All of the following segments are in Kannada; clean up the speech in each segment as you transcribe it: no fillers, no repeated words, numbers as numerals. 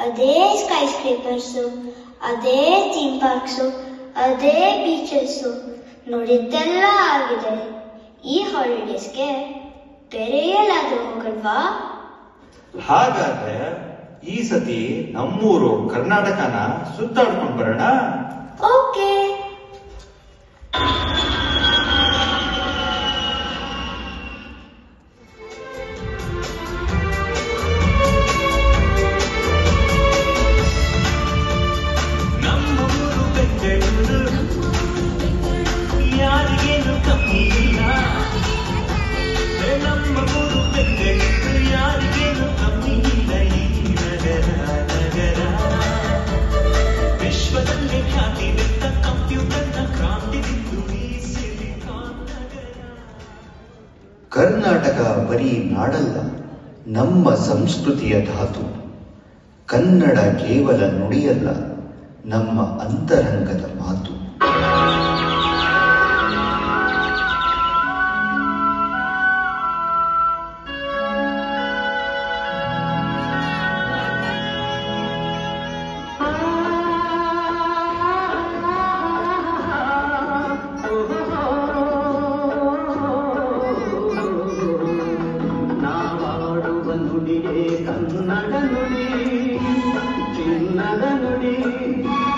ಅದೇ ಸ್ಕೈ ಸ್ಕ್ರೇಪರ್ಸು, ಅದೇ ಥೀಮ್ ಪಾರ್ಕ್ಸು, ಅದೇ ಬೀಚಸ್ಸು ನೋಡಿದ್ದೆಲ್ಲ ಆಗಿದೆ. ಈ ಹಾಲಿಡೇಸ್ಗೆ ಬೇರೆ ಎಲ್ಲಾದ್ರೂ ಹೋಗಲ್ವಾ? ಹಾಗಾದ್ರೆ ಈ ಸತಿ ನಮ್ಮೂರು ಕರ್ನಾಟಕನ ಸುತ್ತಾಡ್ಕೊಂಡು ಬರೋಣ. ಓಕೆ. ಕರ್ನಾಟಕ ಬರೀ ನಾಡಲ್ಲ, ನಮ್ಮ ಸಂಸ್ಕೃತಿಯ ಧಾತು. ಕನ್ನಡ ಕೇವಲ ನುಡಿಯಲ್ಲ, ನಮ್ಮ ಅಂತರಂಗದ ಮಾತು. ಕನ್ನಡ ನುಡಿ, ಚಿನ್ನದ ನುಡಿ,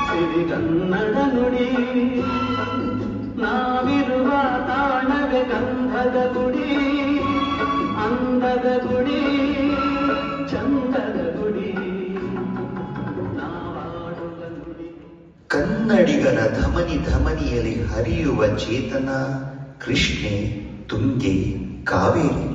ಸಿರಿಗನ್ನಡ ನುಡಿ. ನಾವಿರುವ ತಾಣವೇ ಗಂಧದ ಗುಡಿ, ಅಂದದ ಗುಡಿ, ಚಂದದ ಗುಡಿ, ನಾವಾಡುವ ನುಡಿ. ಕನ್ನಡಿಗರ ಧಮನಿ ಧಮನಿಯಲ್ಲಿ ಹರಿಯುವ ಚೇತನ ಕೃಷ್ಣೆ, ತುಂಗೆ, ಕಾವೇರಿ.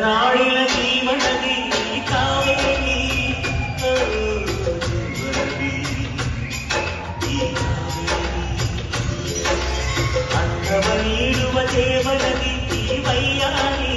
ನಾಡಿನ ಜೀವನದಿ ಕಾವೇರಿ, ಅಂಗವ ನೀಡುವ ದೇವನದಿ ವೈಯಾರಿ.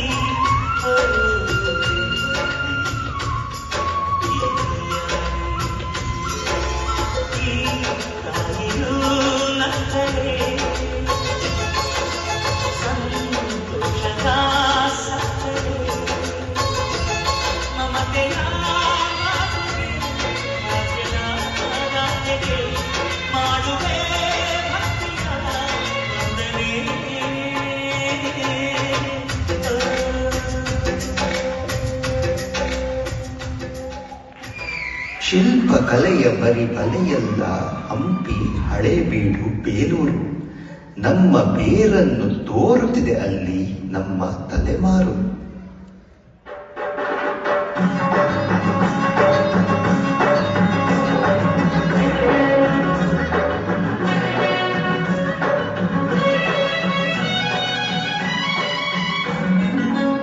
ಶಿಲ್ಪಕಲೆಯ ಬರಿ ಬಲೆಯಲ್ಲ ಹಂಪಿ, ಹಳೇಬೀಡು, ಬೇಲೂರು. ನಮ್ಮ ಬೇರನ್ನು ತೋರುತ್ತಿದೆ ಅಲ್ಲಿ ನಮ್ಮ ತಲೆಮಾರು.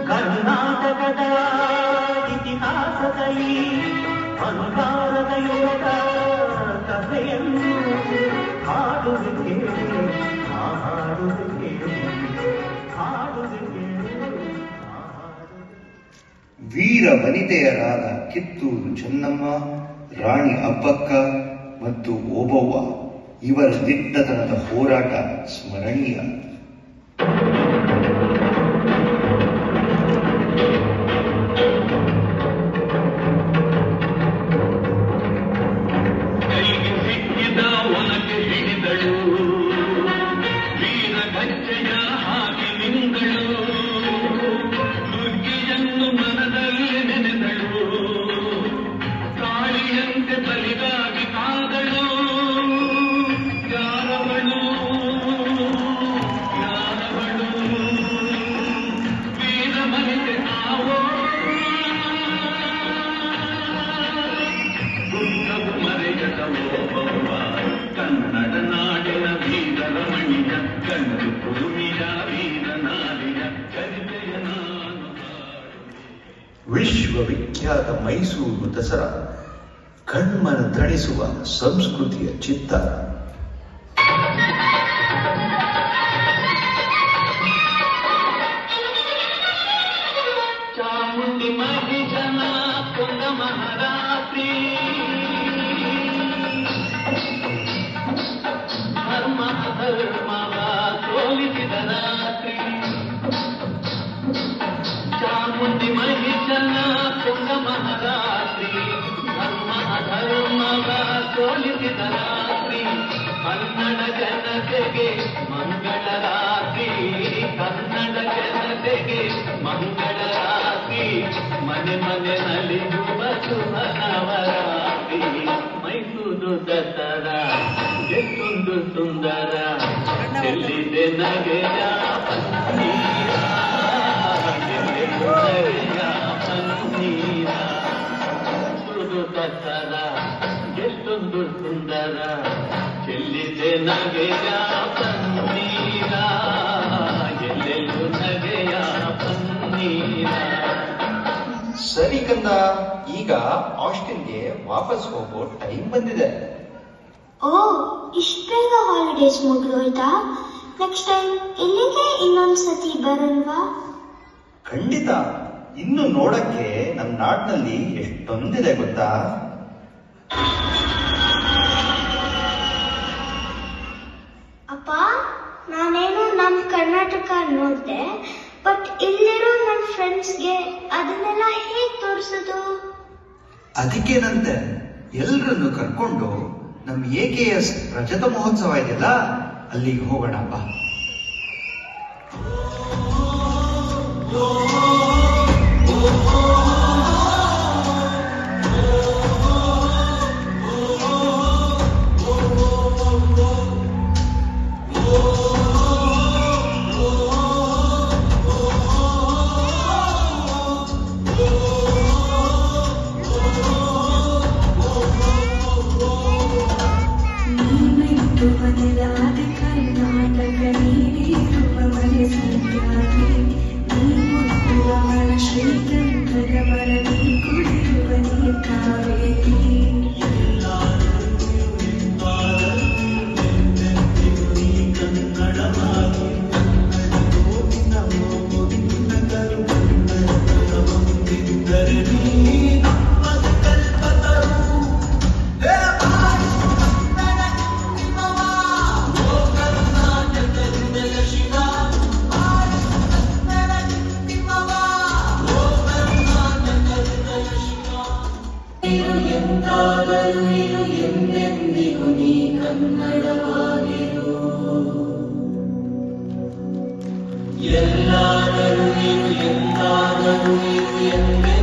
ಕರ್ನಾಟಕದ ಇತಿಹಾಸದಲ್ಲಿ ಅನುಕಾರದ ಯುಗದ ಕಥೆಯನ್ನು ಹಾಡುವುದೇ, ಹಾಡುವುದೇ, ಹಾಡುವುದೇ. ವೀರ ವನಿತೆಯರಾದ ಕಿತ್ತೂರು ಚೆನ್ನಮ್ಮ, ರಾಣಿ ಅಬ್ಬಕ್ಕ ಮತ್ತು ಓಬವ್ವ ಇವರ ದಿಟ್ಟತನದ ಹೋರಾಟ ಸ್ಮರಣೀಯ. ಕನ್ನಡ ನಾಡಿನ ವೀರರ ಮಣಿಯ ಗಂಡು ಭೂಮಿಯ ವೀರನಾರಿಯ ಚರಿತೆಯ ನಾನು. ವಿಶ್ವವಿಖ್ಯಾತ ಮೈಸೂರು ದಸರಾ ಕಣ್ಮನ ತಣಿಸುವ ಸಂಸ್ಕೃತಿಯ ಚಿತ್ತಾರ. ಕನ್ನಡ ಜನತೆಗೆ ಮಂಗಳ ರಾತ್ರಿ, ಕನ್ನಡ ಜನತೆಗೆ ಮಂಗಳ ರಾತ್ರಿ, ಮನೆ ಮನೆ ನಲಿಯುವ ಶುಭ ನವರಾತ್ರಿ. ಮೈಸೂರು ದಸರಾ ಎಷ್ಟೊಂದು ಸುಂದರ, ಎಲ್ಲಿದೆ ನಗೆಯ ಪನ್ನೀರ, ಎಲ್ಲಿದೆ ನಗೆಯ ಪನ್ನೀರ. ಮೈಸೂರು ದಸರಾ ಎಷ್ಟೊಂದು ಸುಂದರ, ಚೆಲ್ಲಿದೆ ನಗೆಯ ಪನ್ನೀರ, ಎಲ್ಲೆಲ್ಲೂ ನಗೆಯ ಪನ್ನೀರ. ಸರಿ ಕಂದ, ಈಗ ಆಸ್ಟಿನ್ಗೆ ವಾಪಸ್ ಹೋಗೋ ಟೈಮ್ ಬಂದಿದೆ. ಓ, ಇಷ್ಟು ಬೇಗ ಹಾಲಿಡೇಸ್ ಮುಗಿದೋಯ್ತಾ? ನೆಕ್ಸ್ಟ್ ಟೈಮ್ ಇಲ್ಲಿಗೆ ಇನ್ನೊಂದ್ಸತಿ ಬರಲ್ವಾ? ಖಂಡಿತ. ಇನ್ನು ನೋಡಕ್ಕೆ ನಮ್ಮ ನಾಡಿನಲ್ಲಿ ಎಷ್ಟೊಂದಿದೆ ಗೊತ್ತಾ? ಅಪ್ಪ, ನಾನೇನು ನಮ್ಮ ಕರ್ನಾಟಕ ನೋಡಿದೆ, ಬಟ್ ಇಲ್ಲಿರೋ ನನ್ನ ಫ್ರೆಂಡ್ಸ್ಗೆ ಅದನ್ನೆಲ್ಲ ಹೇಗೆ ತೋರಿಸೋದು? ಅದಕ್ಕೇನಂತೆ, ಎಲ್ರನ್ನು ಕರ್ಕೊಂಡು ನಮ್ಮ AKS ರಜತ ಮಹೋತ್ಸವ ಇದೆಯಲ್ಲ, ಅಲ್ಲಿಗೆ ಹೋಗೋಣ ಬಾ. ಕರ್ನಾಟಕ ನೀಡಿರುವ ಮನೆ ಸಂಖ್ಯಾತಿ, ನೀ ಶ್ರೀಗಂಧದ ಮರಳಿ ಕುಡಿಯುವ ನೀ ಕಾವೇರಿ. ಎಂದಾದರೂ ಇರು ಎಂದೆಂದಿಗೂ ನೀ ಕನ್ನಡವಾಗಿರು, ಎಲ್ಲಾದರೂ ಇರು ಎಂದಾದರೂ ಇರು ಎಂದೆಂದಿಗೂ